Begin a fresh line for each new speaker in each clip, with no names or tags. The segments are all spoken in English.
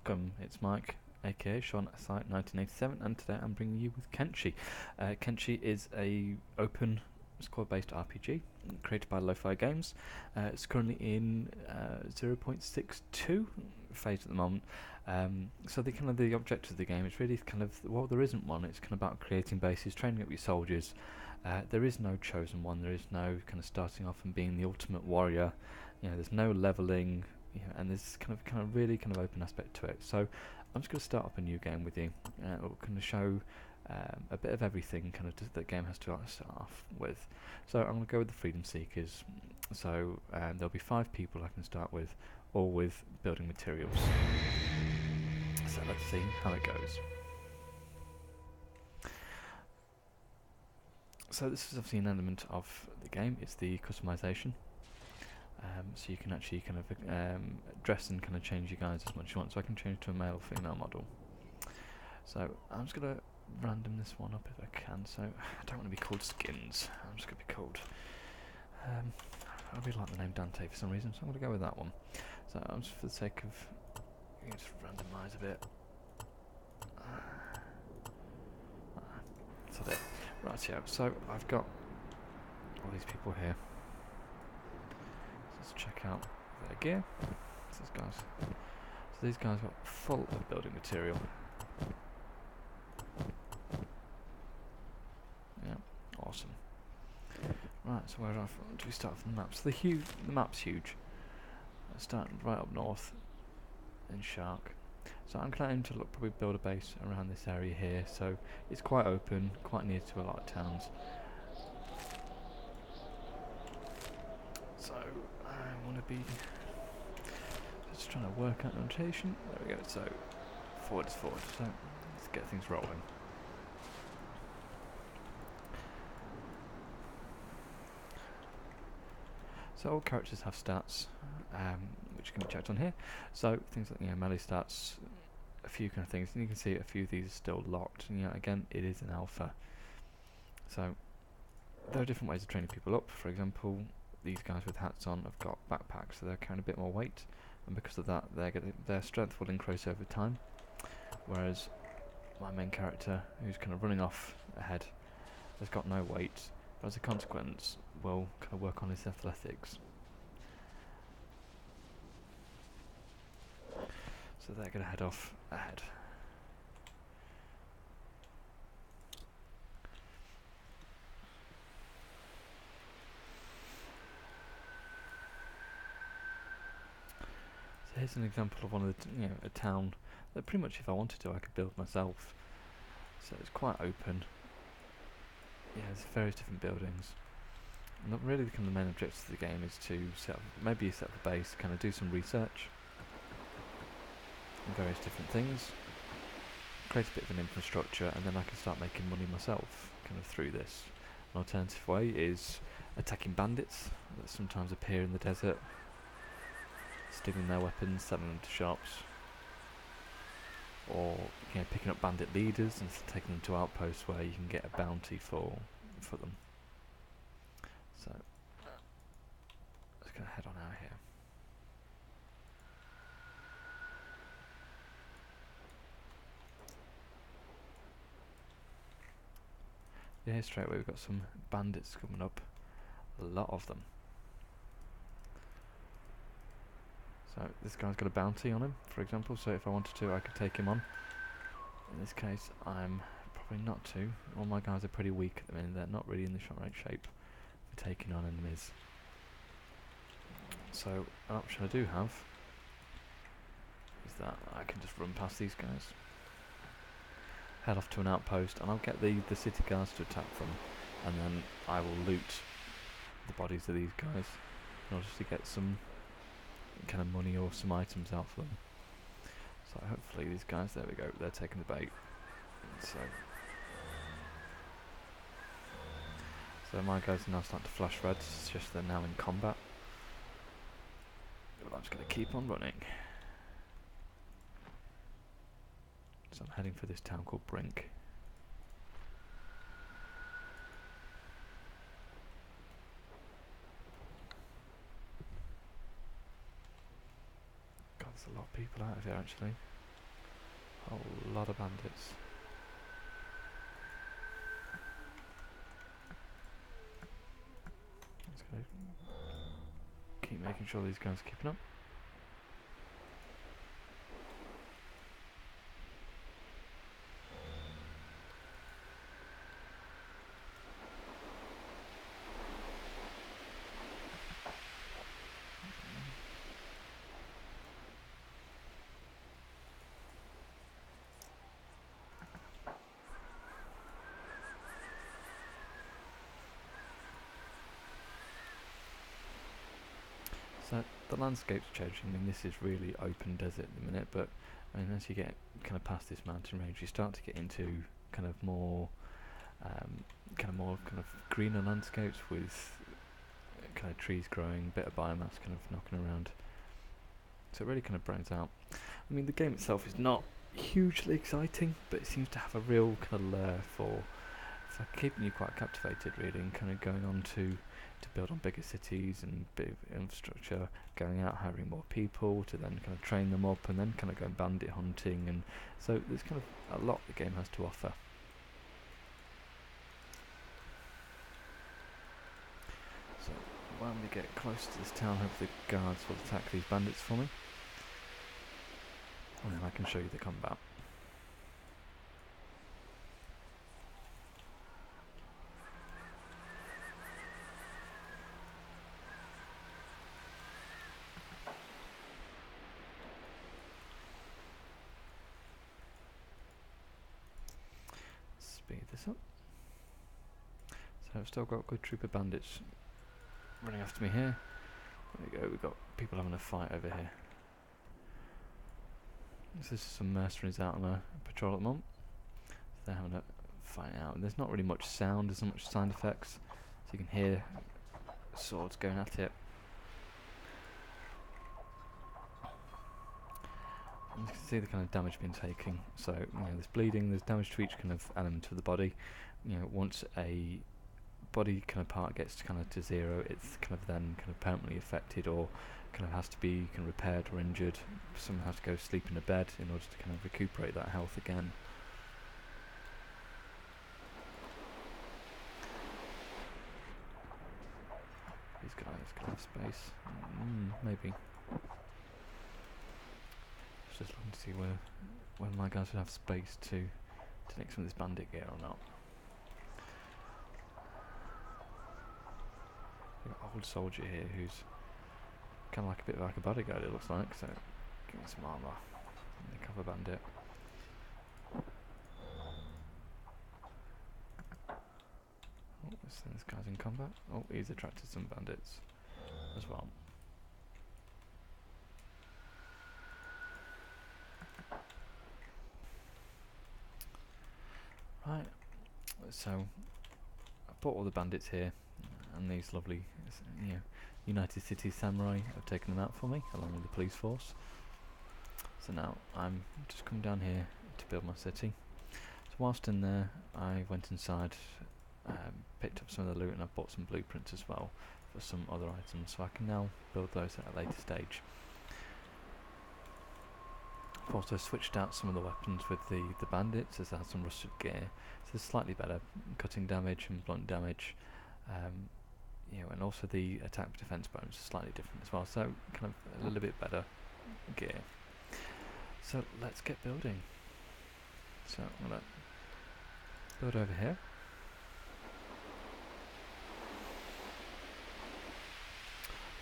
welcome. It's Mike, aka Sean Site 1987, and today I'm bringing you with Kenshi. Kenshi is a open squad-based RPG created by Lo-Fi Games. It's currently in 0.62 phase at the moment. So the objective of the game is really there isn't one. It's kind of about creating bases, training up your soldiers. There is no chosen one. There is no kind of starting off and being the ultimate warrior. There's no leveling. And there's kind of really open aspect to it. So I'm just going to start up a new game with you. We'll kind of show a bit of everything that the game has to start off with. So I'm going to go with the Freedom Seekers. So there'll be 5 people I can start with, all with building materials. So let's see how it goes. So this is obviously an element of the game. It's the customization. So you can actually dress and change your guys as much as you want. So I can change to a male or female model. So I'm just going to random this one up if I can. So I don't want to be called Skins. I'm just going to be called... I really like the name Dante for some reason, so I'm going to go with that one. So I'm just for the sake of... just randomise a bit. That's it. Right, yeah. So I've got all these people here. Let's check out their gear. So these guys got full of building material. Yeah, awesome. Right, so where do we start from the map? So the map's huge. Starting right up north in Shark. So I'm planning to probably build a base around this area here. So it's quite open, quite near to a lot of towns. So I want to be just trying to work out notation. There we go. So forward is forward. So let's get things rolling. So all characters have stats, which can be checked on here. So things like melee stats, a few kind of things, and you can see a few of these are still locked. And again, it is an alpha. So there are different ways of training people up. For example, these guys with hats on have got backpacks, so they're carrying a bit more weight, and because of that, their strength will increase over time. Whereas my main character, who's kind of running off ahead, has got no weight, but as a consequence, will kind of work on his athletics. So they're going to head off ahead. So here's an example of one of the a town that pretty much, if I wanted to, I could build myself. So it's quite open. There's various different buildings. And really, the main objective of the game is to set up a base, do some research on various different things, create a bit of an infrastructure, and then I can start making money myself through this. An alternative way is attacking bandits that sometimes appear in the desert, stealing their weapons, selling them to shops, or picking up bandit leaders and taking them to outposts where you can get a bounty for them. So let's go head on out here. Yeah, straight away we've got some bandits coming up. A lot of them. So this guy's got a bounty on him, for example, so if I wanted to I could take him on. In this case I'm probably not to. All my guys are pretty weak at the minute, they're not really in the right shape for taking on enemies. So an option I do have is that I can just run past these guys, head off to an outpost, and I'll get the city guards to attack them, and then I will loot the bodies of these guys in order to get some money or some items out for them. So hopefully these guys, there we go, they're taking the bait. So my guys are now starting to flash red, it's just they're now in combat. But I'm just going to keep on running. So I'm heading for this town called Brink. God, there's a lot of people out of here actually. A whole lot of bandits. Let's go. Keep making sure these guys are keeping up. So the landscape's changing. I mean, this is really open desert at the minute, but I mean, as you get kind of past this mountain range, you start to get into kind of more, kind of greener landscapes with kind of trees growing, bit of biomass kind of knocking around. So it really kind of brings out. I mean, the game itself is not hugely exciting, but it seems to have a real kind of lair for keeping you quite captivated, really, and kind of going on to build on bigger cities and bit of infrastructure, going out hiring more people to then kind of train them up, and then kind of going bandit hunting, and so there's kind of a lot the game has to offer. So when we get close to this town, hopefully the guards will attack these bandits for me, and then I can show you the combat. Speed this up. So I've still got a good troop of bandits running after me here. There we go, we've got people having a fight over here. So this is some mercenaries out on a patrol at the moment. So they're having a fight out. And there's not really much sound, there's not much sound effects. So you can hear swords going at it. And you can see the kind of damage being taken. So, you know, there's bleeding, there's damage to each kind of element of the body. You know, once a body kind of part gets kind of to zero, it's kind of then kind of permanently affected, or kind of has to be kind of repaired or injured. Someone has to go sleep in a bed in order to kind of recuperate that health again. These guys can have space. Maybe. Just looking to see whether my guys would have space to take some of this bandit gear or not. We've got an old soldier here who's kind of like a bit like a bodyguard, it looks like, so give me some armour. The cover bandit. Oh, this guy's in combat. Oh, he's attracted some bandits as well. Right, so I've bought all the bandits here, and these lovely, you know, United Cities samurai have taken them out for me, along with the police force. So now I'm just come down here to build my city. So whilst in there, I went inside, picked up some of the loot, and I've bought some blueprints as well for some other items, so I can now build those at a later stage. I've also switched out some of the weapons with the bandits, as they have some rusted gear, so it's slightly better cutting damage and blunt damage, you know, and also the attack defense bonus is slightly different as well, so kind of a little bit better gear. So let's get building. So I'm gonna build over here.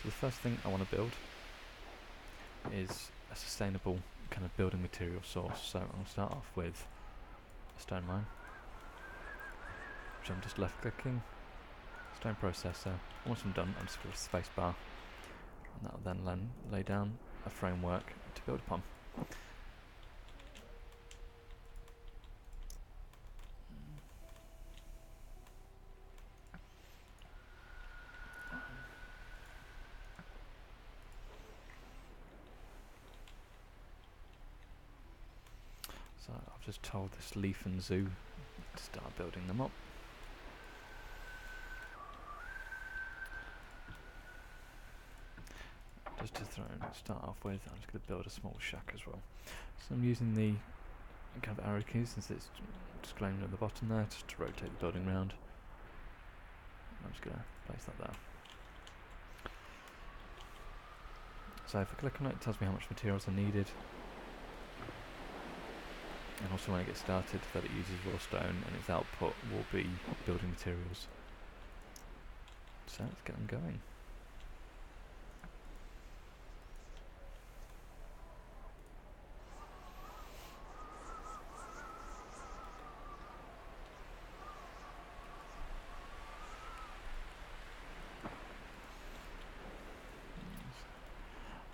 So the first thing I want to build is a sustainable kind of building material source. So I'll start off with a stone mine, which I'm just left clicking, stone processor. Once I'm done, I'm just going to space bar, and that will then lay down a framework to build upon. So I've just told this leaf and zoo to start building them up. Just to start off with, I'm just going to build a small shack as well. So I'm using the kind of arrow keys, since it's just glowing at the bottom there, just to rotate the building round. I'm just going to place that there. So if I click on it, it tells me how much materials are needed. And also when it gets started that it uses raw stone, and its output will be building materials. So let's get them going.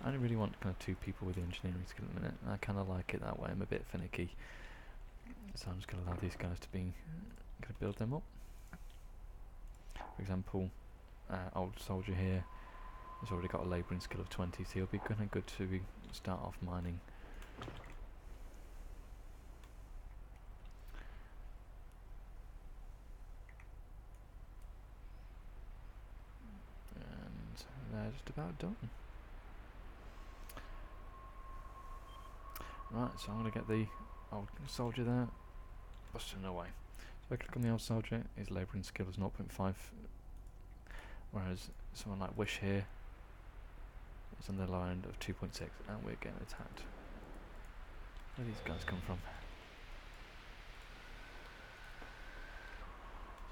I only really want kind of 2 people with the engineering skill at the minute. I kind of like it that way. I'm a bit finicky, so I'm just going to allow these guys to be, going to build them up. For example, old soldier here has already got a labouring skill of 20, so he'll be kind of good to start off mining. And they're just about done. Right, so I'm going to get the old soldier there, busting away. So I click on the old soldier, his labouring skill is 0.5, whereas someone like Wish here is on the low end of 2.6, and we're getting attacked. Where do these guys come from?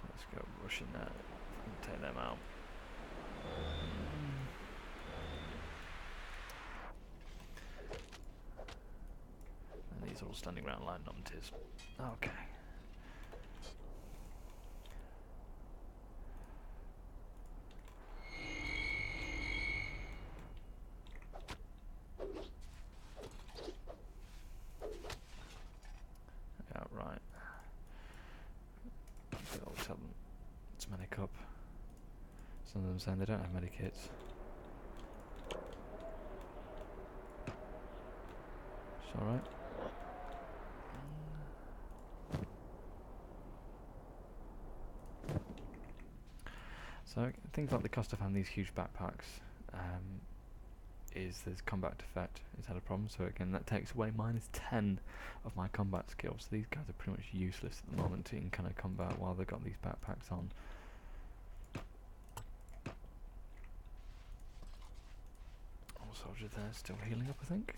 So let's go rushing there, and take them out. And these are all standing around like numpties. Okay. Yeah, right. I'll tell them to medic up. Some of them saying they don't have medikits. It's alright. So things like the cost of having these huge backpacks is there's combat effect. It's had a problem, so again that takes away -10 of my combat skills. So these guys are pretty much useless at the moment in kind of combat while they've got these backpacks on. All soldiers there still healing up, I think.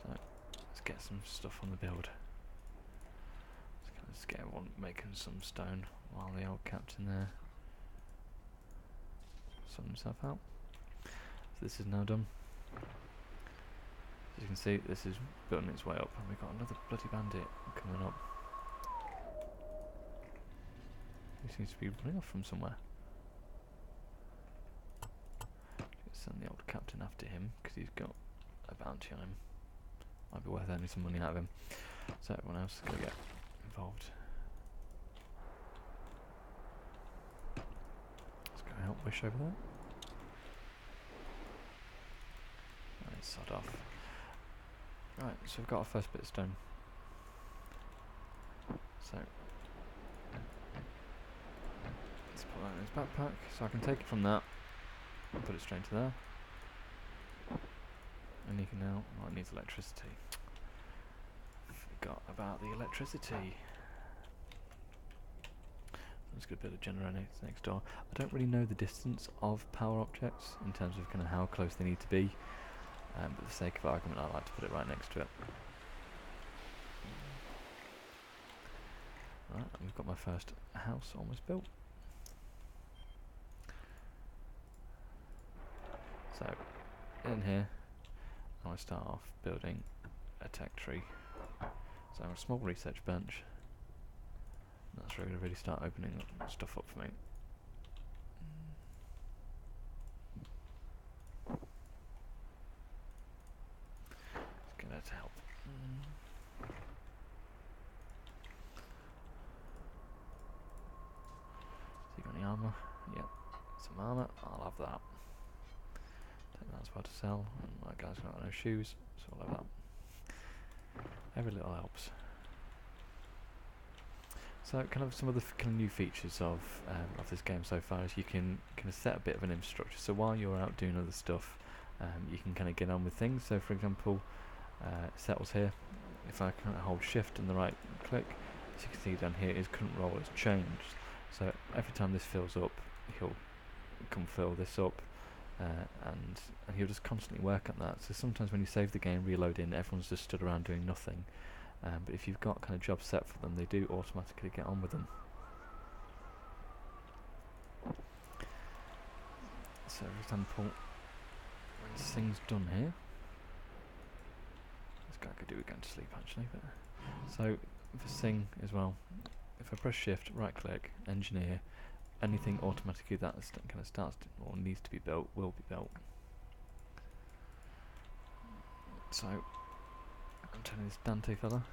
So let's get some stuff on the build. Let's get everyone making some stone while the old captain there sorting himself out. So this is now done. As you can see, this is building its way up, and we've got another bloody bandit coming up. He seems to be running off from somewhere. Let's send the old captain after him, because he's got a bounty on him. Might be worth earning some money out of him. So everyone else is going to get involved. Let's go help Wish over there. Let's sod off. Right, so we've got our first bit of stone. So let's put that in his backpack, so I can take it from that and put it straight into there. And he can now, oh, it needs electricity. Forgot about the electricity. Let's get a bit of generator next door. I don't really know the distance of power objects in terms of kind of how close they need to be. But for the sake of argument, I like to put it right next to it. Right, we've got my first house almost built. So, in here, I want to start off building a tech tree. So I have a small research bench. That's really going to really start opening stuff up for me. Let's get that to help. So you got any armour? Yep, some armour. I'll have that. Take that as well to sell. And my guy's got no shoes, so I'll have that. Every little helps. So kind of some of the kind of new features of this game so far is you can kind of set a bit of an infrastructure. So while you're out doing other stuff, you can kind of get on with things. So for example, settles here. If I kind of hold shift and the right click, as you can see down here, his current role has changed. So every time this fills up, he'll come fill this up, and he'll just constantly work on that. So sometimes when you save the game, reload in, everyone's just stood around doing nothing. But if you've got kind of jobs set for them, they do automatically get on with them. So for example, when this thing's done here, this guy could do it going to sleep actually, but so for Sing as well, if I press shift, right click, engineer, anything automatically that kind of starts to, or needs to be built will be built. So I'm telling this Dante fella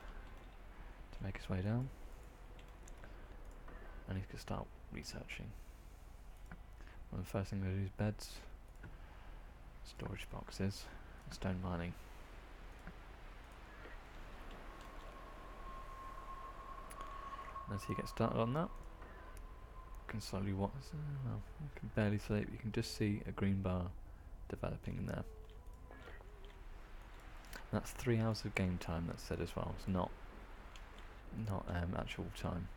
to make his way down, and he's going to start researching. One of the first things I'm going to do is beds, storage boxes, and stone mining. And as he gets started on that, you can slowly watch. Well, you can barely see it, you can just see a green bar developing in there. That's 3 hours of game time, that's said as well. It's not actual time.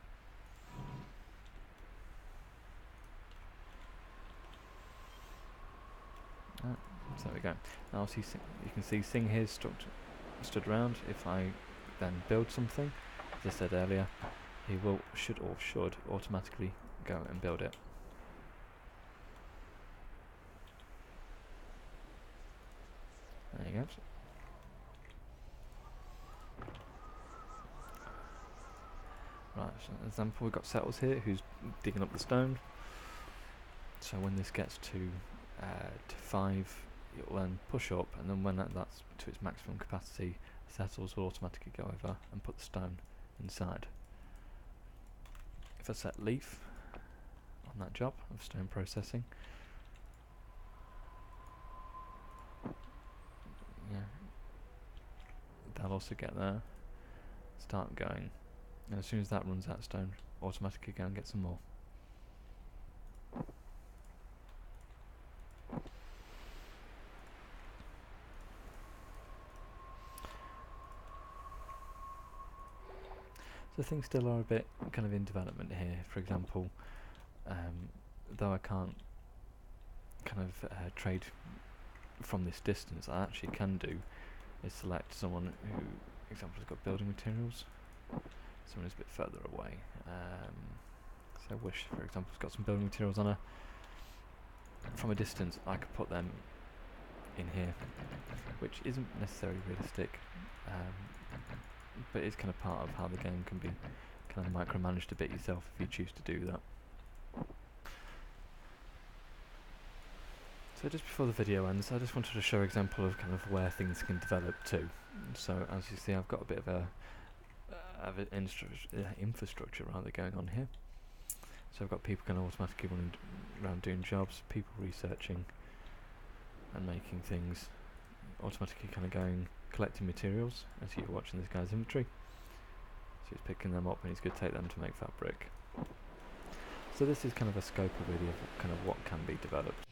So there we go. Now you can see Sing here stood around. If I then build something, as I said earlier, he should automatically go and build it. There you go. Right, so for example, we've got Settles here who's digging up the stone. So when this gets to 5, it will then push up, and then when that's to its maximum capacity, Settles will automatically go over and put the stone inside. If I set leaf on that job of stone processing, yeah, that'll also get there, start going, and as soon as that runs out of stone, automatically go and get some more. So things still are a bit kind of in development here. For example, though I can't kind of trade from this distance, I actually can do is select someone who, for example, has got building materials. Someone who's a bit further away. So Wish, for example, has got some building materials on her. From a distance, I could put them in here, which isn't necessarily realistic. But it's kind of part of how the game can be kind of micromanaged a bit yourself if you choose to do that. So just before the video ends, I just wanted to show an example of kind of where things can develop to. So as you see, I've got a bit of an infrastructure rather going on here. So I've got people kind of automatically running around doing jobs, people researching and making things, automatically kind of going collecting materials as you're watching this guy's inventory. So he's picking them up and he's going to take them to make fabric. So this is kind of a scope really of kind of what can be developed.